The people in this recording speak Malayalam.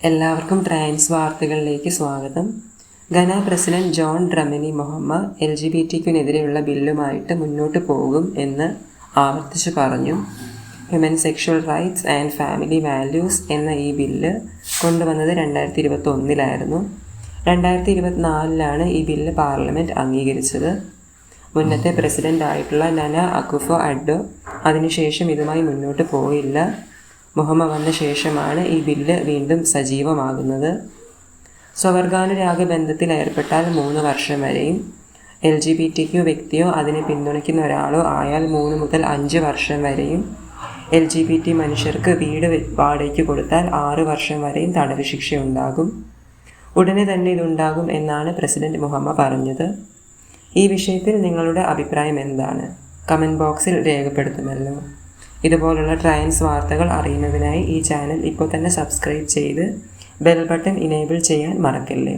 എല്ലാവർക്കും ട്രാൻസ് വാർത്തകളിലേക്ക് സ്വാഗതം. ഘന പ്രസിഡന്റ് ജോൺ ഡ്രമനി മൊഹമ്മ LGBTQ-നെതിരെയുള്ള ബില്ലുമായിട്ട് മുന്നോട്ട് പോകും എന്ന് ആവർത്തിച്ചു പറഞ്ഞു. Human sexual rights and family values എന്ന ഈ ബില്ല് കൊണ്ടുവന്നത് 2021 2024 ഈ ബില്ല് പാർലമെൻറ്റ് അംഗീകരിച്ചത്. മുന്നത്തെ പ്രസിഡന്റ് ആയിട്ടുള്ള നന അക്കുഫോ അഡ്ഡോ അതിനുശേഷം ഇതുമായി മുന്നോട്ട് പോയില്ല. മുഹമ്മ വന്ന ശേഷമാണ് ഈ ബില്ല് വീണ്ടും സജീവമാകുന്നത്. സ്വവർഗാനുരാഗ ബന്ധത്തിൽ ഏർപ്പെട്ടാൽ 3 വർഷം വരെയും, LGBTQ വ്യക്തിയോ അതിനെ പിന്തുണയ്ക്കുന്ന ഒരാളോ ആയാൽ 3 മുതൽ 5 വർഷം വരെയും, LGBT മനുഷ്യർക്ക് വീട് വാടകയ്ക്ക് കൊടുത്താൽ 6 വർഷം വരെയും തടവ് ശിക്ഷയുണ്ടാകും. ഉടനെ തന്നെ ഇതുണ്ടാകും എന്നാണ് പ്രസിഡന്റ് മുഹമ്മ പറഞ്ഞത്. ഈ വിഷയത്തിൽ നിങ്ങളുടെ അഭിപ്രായം എന്താണ്? കമൻറ്റ് ബോക്സിൽ രേഖപ്പെടുത്തുമല്ലോ. ഇതുപോലുള്ള ട്രാൻസ് വാർത്തകൾ അറിയുന്നതിനായി ഈ ചാനൽ ഇപ്പോൾ തന്നെ സബ്സ്ക്രൈബ് ചെയ്ത് ബെൽ ബട്ടൺ ഇനേബിൾ ചെയ്യാൻ മറക്കല്ലേ.